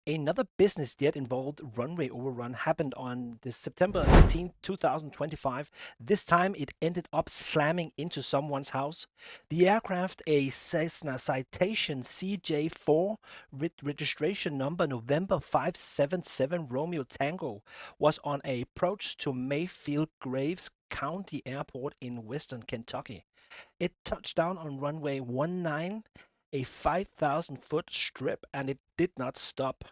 Another business jet involved runway overrun happened on the September 18, 2025. This time it ended up slamming into someone's house. The aircraft, a Cessna Citation CJ4 with registration number November 577 Romeo Tango, was on a approach to Mayfield Graves County Airport in western Kentucky. It touched down on runway 19, a 5,000-foot strip, and it did not stop.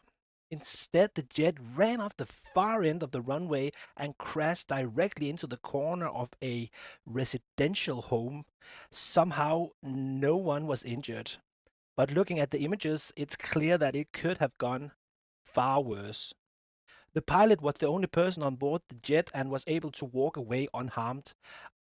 Instead, the jet ran off the far end of the runway and crashed directly into the corner of a residential home. Somehow, no one was injured. But looking at the images, it's clear that it could have gone far worse. The pilot was the only person on board the jet and was able to walk away unharmed.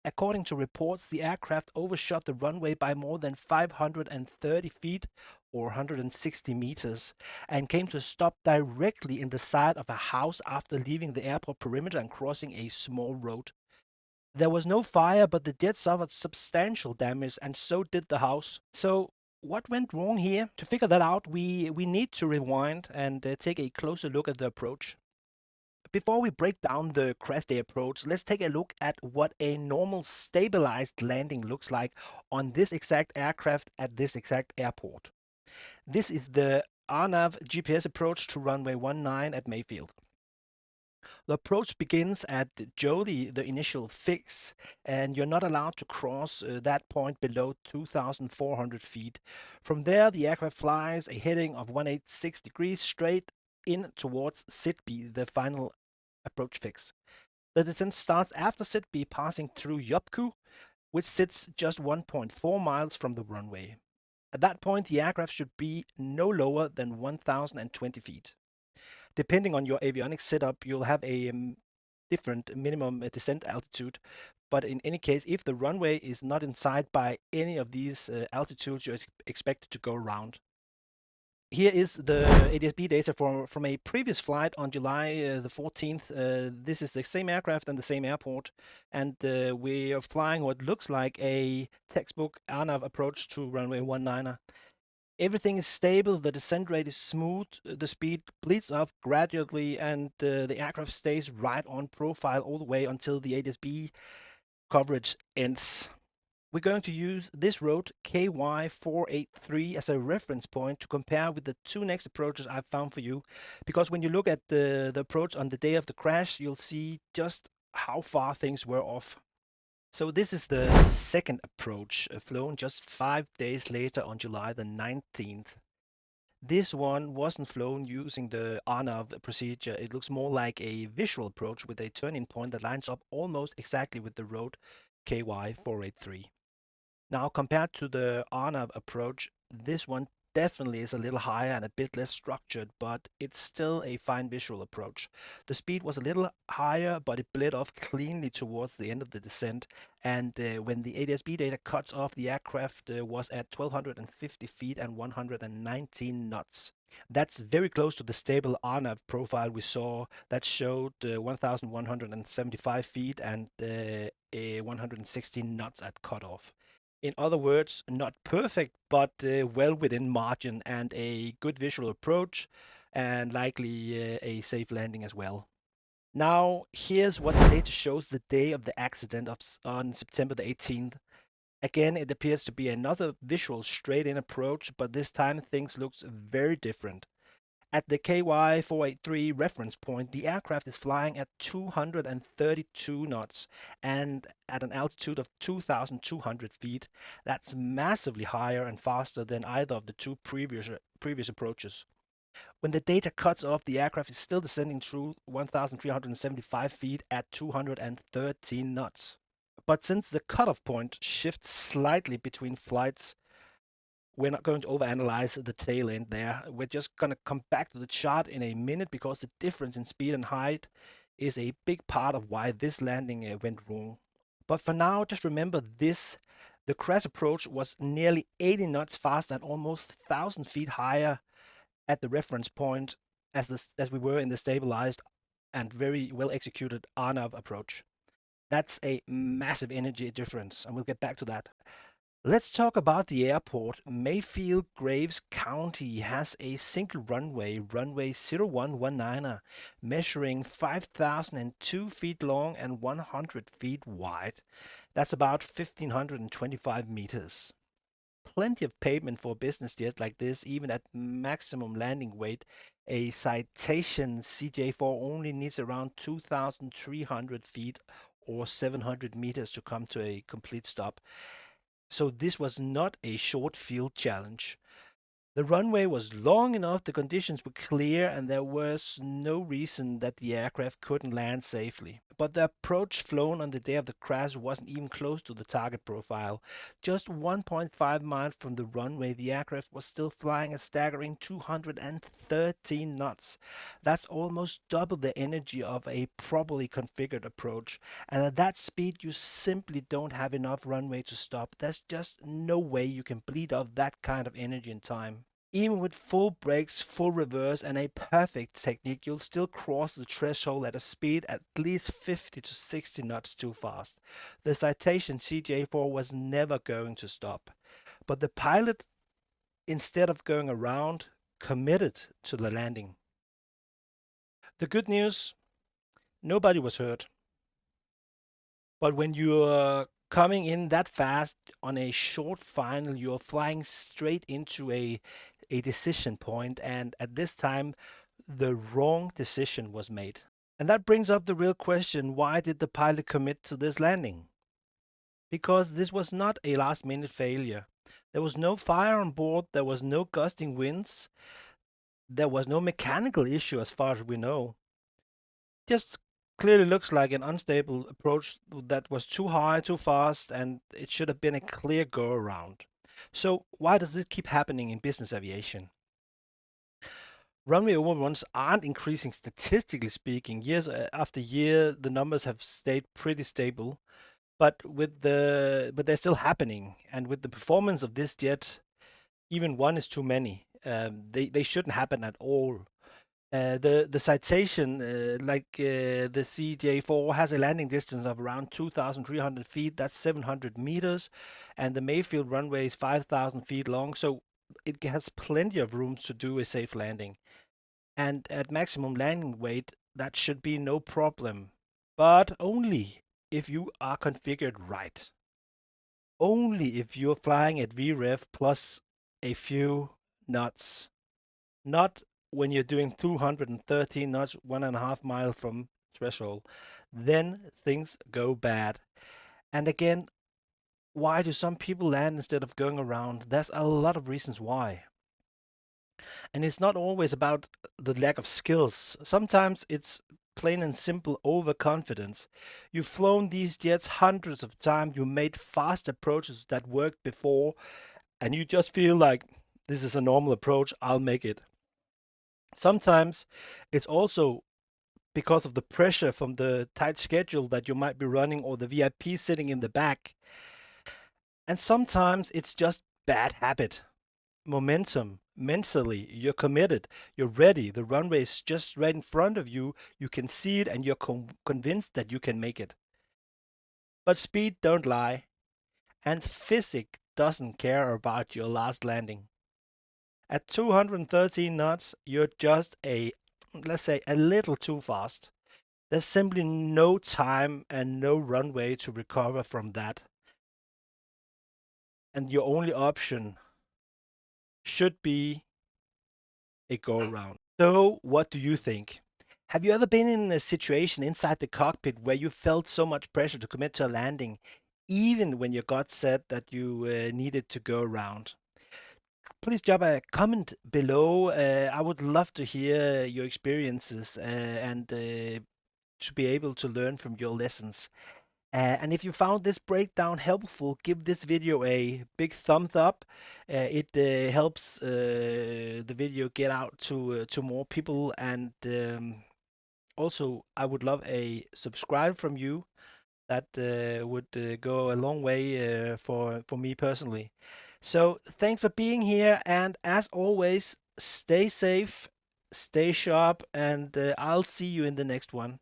According to reports, the aircraft overshot the runway by more than 530 feet or 160 meters and came to a stop directly in the side of a house after leaving the airport perimeter and crossing a small road. There was no fire, but the jet suffered substantial damage, and so did the house. So, what went wrong here? To figure that out, we need to rewind and take a closer look at the approach. Before we break down the crash day approach, let's take a look at what a normal stabilized landing looks like on this exact aircraft at this exact airport. This is the RNAV GPS approach to runway 19 at Mayfield. The approach begins at Jody, the initial fix, and you're not allowed to cross that point below 2,400 feet. From there, the aircraft flies a heading of 186 degrees straight in towards Sept, the final approach fix. The descent starts after Sept, passing through Yopku, which sits just 1.4 miles from the runway. At that point, the aircraft should be no lower than 1,020 feet. Depending on your avionics setup, you'll have a different minimum descent altitude. But in any case, if the runway is not in sight by any of these altitudes, you're expected to go around. Here is the ADS-B data from a previous flight on July the 14th. This is the same aircraft and the same airport, and we are flying what looks like a textbook ANAV approach to runway 19. Everything is stable, the descent rate is smooth, the speed bleeds up gradually, and the aircraft stays right on profile all the way until the ADS-B coverage ends. We're going to use this road KY483 as a reference point to compare with the two next approaches I've found for you, because when you look at the approach on the day of the crash, you'll see just how far things were off. So this is the second approach, flown just 5 days later on July the 19th. This one wasn't flown using the RNAV procedure. It looks more like a visual approach with a turning point that lines up almost exactly with the road KY483. Now, compared to the RNAV approach, this one definitely is a little higher and a bit less structured, but it's still a fine visual approach. The speed was a little higher, but it bled off cleanly towards the end of the descent, and when the ADS-B data cuts off, the aircraft was at 1,250 feet and 119 knots. That's very close to the stable RNAV profile we saw that showed 1,175 feet and 116 knots at cutoff. In other words, not perfect, but well within margin and a good visual approach, and likely a safe landing as well. Now, here's what the data shows the day of the accident on September the 18th. Again, it appears to be another visual straight-in approach, but this time things looks very different. At the KY483 reference point, the aircraft is flying at 232 knots and at an altitude of 2,200 feet. That's massively higher and faster than either of the two previous approaches. When the data cuts off, the aircraft is still descending through 1,375 feet at 213 knots. But since the cutoff point shifts slightly between flights, we're not going to overanalyze the tail end there. We're just going to come back to the chart in a minute because the difference in speed and height is a big part of why this landing went wrong. But for now, just remember this. The crash approach was nearly 80 knots faster and almost 1,000 feet higher at the reference point as we were in the stabilized and very well executed RNAV approach. That's a massive energy difference, and we'll get back to that. Let's talk about the airport. Mayfield Graves County has a single runway, runway 0119er, measuring 5,002 feet long and 100 feet wide. That's about 1,525 meters. Plenty of pavement for a business jet like this, even at maximum landing weight. A Citation CJ4 only needs around 2,300 feet or 700 meters to come to a complete stop. So this was not a short field challenge. The runway was long enough, the conditions were clear, and there was no reason that the aircraft couldn't land safely. But the approach flown on the day of the crash wasn't even close to the target profile. Just 1.5 miles from the runway, the aircraft was still flying a staggering 213 knots. That's almost double the energy of a properly configured approach. And at that speed, you simply don't have enough runway to stop. There's just no way you can bleed off that kind of energy in time. Even with full brakes, full reverse, and a perfect technique, you'll still cross the threshold at a speed at least 50 to 60 knots too fast. The Citation CJ4 was never going to stop. But the pilot, instead of going around, committed to the landing. The good news, nobody was hurt. But when you're coming in that fast on a short final, you're flying straight into a decision point, and at this time, the wrong decision was made. And that brings up the real question, why did the pilot commit to this landing? Because this was not a last minute failure. There was no fire on board, there was no gusting winds, there was no mechanical issue as far as we know. Just clearly looks like an unstable approach that was too high, too fast, and it should have been a clear go around. So why does it keep happening in business aviation? Runway overruns aren't increasing statistically speaking. Years after year, the numbers have stayed pretty stable, but they're still happening. And with the performance of this jet, even one is too many. They shouldn't happen at all. The Citation, the CJ4, has a landing distance of around 2,300 feet. That's 700 meters, and the Mayfield runway is 5,000 feet long, so it has plenty of room to do a safe landing. And at maximum landing weight, that should be no problem, but only if you are configured right. Only if you're flying at VREF plus a few knots, not when you're doing 213 knots, 1.5 miles from threshold, then things go bad. And again, why do some people land instead of going around? There's a lot of reasons why. And it's not always about the lack of skills. Sometimes it's plain and simple overconfidence. You've flown these jets hundreds of times, you made fast approaches that worked before, and you just feel like this is a normal approach, I'll make it. Sometimes it's also because of the pressure from the tight schedule that you might be running or the VIP sitting in the back. And sometimes it's just bad habit, momentum, mentally, you're committed, you're ready, the runway is just right in front of you, you can see it and you're convinced that you can make it. But speed don't lie, and physics doesn't care about your last landing. At 213 knots, you're just let's say, a little too fast. There's simply no time and no runway to recover from that. And your only option should be a go around. So, what do you think? Have you ever been in a situation inside the cockpit where you felt so much pressure to commit to a landing, even when your gut said that you needed to go around? Please drop a comment below. I would love to hear your experiences and to be able to learn from your lessons. And if you found this breakdown helpful, give this video a big thumbs up. It helps the video get out to more people, and also I would love a subscribe from you. That would go a long way for me personally. So thanks for being here, and as always, stay safe, stay sharp, and I'll see you in the next one.